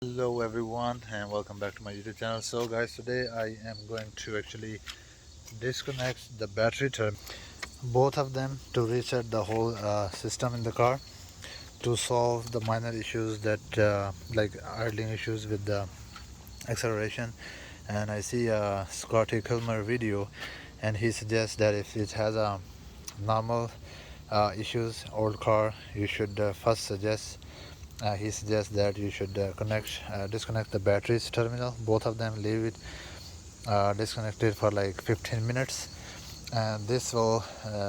Hello everyone and welcome back to my YouTube channel. So guys, today I am going to actually disconnect the battery terminal, both of them, to reset the whole system in the car to solve the minor issues that like idling issues with the acceleration. And I see a Scotty Kilmer video and he suggests that if it has a normal issues, old car, you should first suggest he suggests that you should disconnect the batteries terminal, both of them, leave it disconnected for like 15 minutes, and this will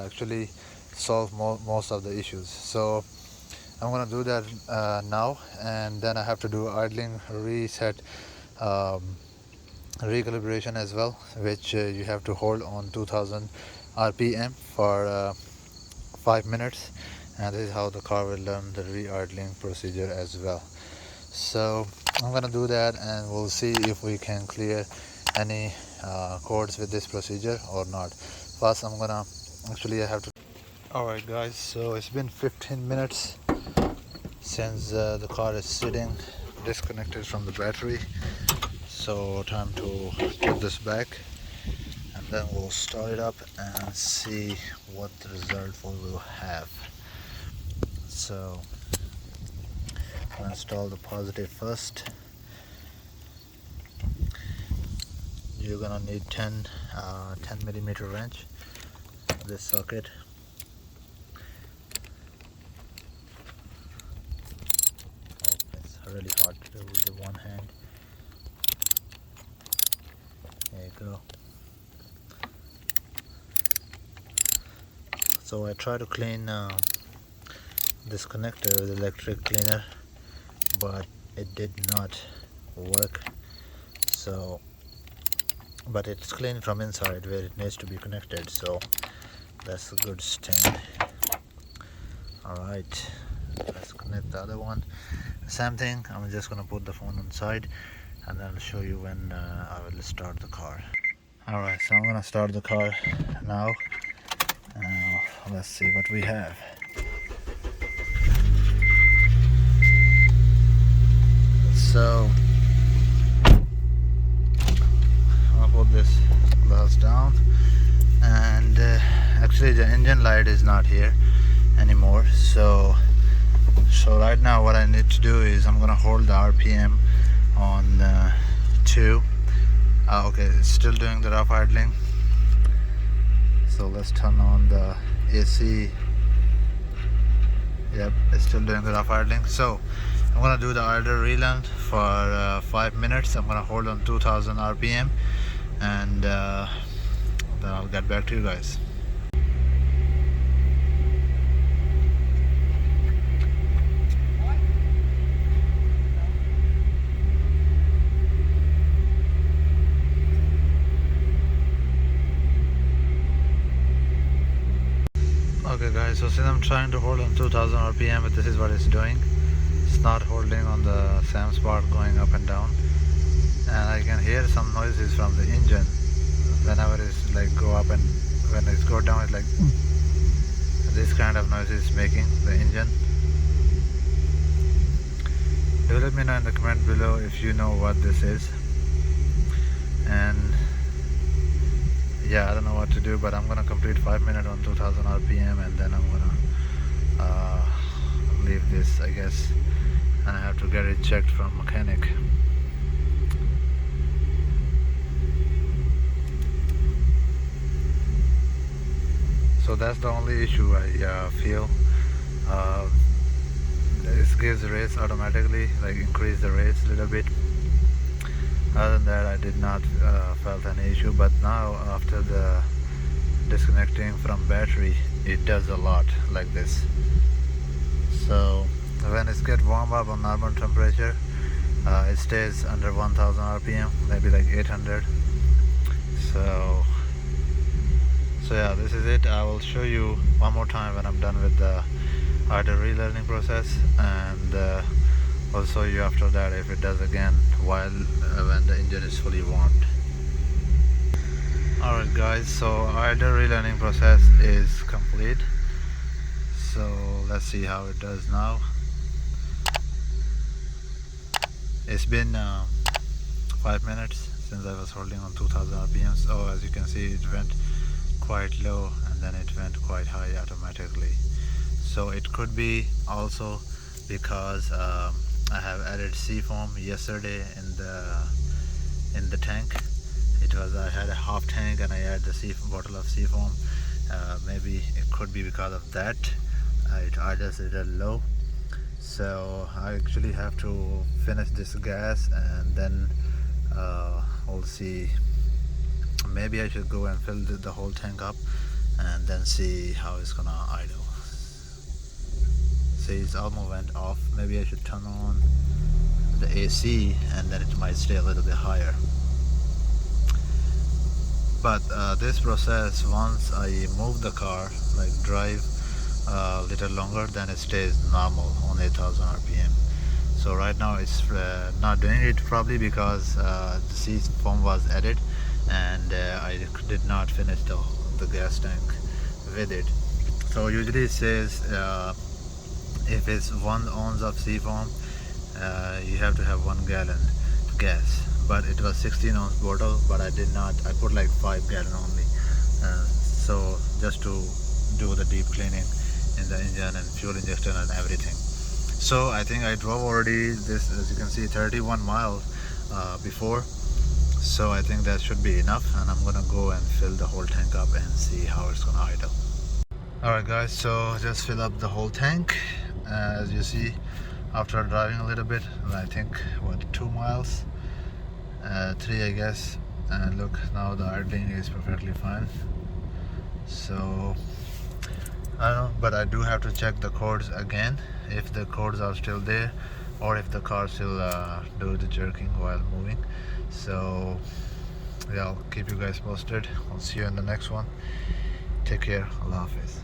actually solve most of the issues. So I'm gonna do that now, and then I have to do idling reset, um, recalibration as well, which you have to hold on 2000 rpm for 5 minutes, and this is how the car will learn the re-idling procedure as well. So I'm gonna do that and we'll see if we can clear any codes with this procedure or not. First I'm gonna I have to. Alright guys, so it's been 15 minutes since the car is sitting disconnected from the battery, so time to put this back and then we'll start it up and see what the result we will have. So I'll install the positive first. You're gonna need 10 millimeter wrench, this socket. Oh, it's really hard to do with the one hand. There you go. So I try to clean this connector with electric cleaner, but it did not work. So, but it's clean from inside where it needs to be connected, so that's a good stand. Alright, let's connect the other one. Same thing, I'm just gonna put the phone on side and then I'll show you when I will start the car. Alright, so I'm gonna start the car now. Let's see what we have. So I'll put this glass down, and actually the engine light is not here anymore. So right now what I need to do is I'm gonna hold the RPM on 2. Okay, it's still doing the rough idling. So let's turn on the AC. Yep, it's still doing the rough idling. So I'm gonna do the idle relearn for 5 minutes. I'm gonna hold on 2000 rpm and then I'll get back to you guys. Okay guys, so since I'm trying to hold on 2000 rpm, but this is what it's doing. It's not holding on the same spot, going up and down, and I can hear some noises from the engine whenever it's like go up, and when it's go down it's like this kind of noise is making the engine. Do let me know in the comment below if you know what this is. And yeah, I don't know what to do, but I'm gonna complete 5 minutes on 2000 rpm and then I'm gonna leave this, I guess, and I have to get it checked from mechanic. So that's the only issue I feel. This gives the rates automatically, like increase the rates a little bit. Other than that, I did not felt any issue, but now after the disconnecting from battery, it does a lot like this. So when it gets warm up on normal temperature, it stays under 1000 rpm, maybe like 800. So yeah, this is it. I will show you one more time when I'm done with the idle relearning process, and I'll show you after that if it does again while when the engine is fully warmed. Alright guys, so idle relearning process is complete. So let's see how it does now. It's been 5 minutes since I was holding on 2000 rpm. So as you can see, it went quite low and then it went quite high automatically. So it could be also because I have added seafoam yesterday in the tank. I had a half tank and I added the bottle of seafoam. Maybe it could be because of that. It adjusted it low. So I actually have to finish this gas and then we'll see. Maybe I should go and fill the whole tank up and then see how it's gonna idle. See, it's almost went off. Maybe I should turn on the AC and then it might stay a little bit higher. But this process, once I move the car, like drive a little longer, then it stays normal on 8000 rpm. So right now it's not doing it, probably because the seafoam was added and I did not finish the gas tank with it. So usually it says if it's 1 ounce of seafoam, you have to have 1 gallon gas. But it was 16 ounce bottle, but I put like 5 gallon only. So just to do the deep cleaning in the engine and fuel injection and everything. So I think I drove already this, as you can see, 31 miles before. So I think that should be enough, and I'm gonna go and fill the whole tank up and see how it's gonna idle. Alright guys, so just fill up the whole tank. As you see, after driving a little bit, I think what, 2 miles, 3 I guess, and look, now the idling is perfectly fine. So I don't know, but I do have to check the cords again, if the cords are still there or if the car still do the jerking while moving. So yeah, I'll keep you guys posted. I'll see you in the next one. Take care. Allah Hafiz.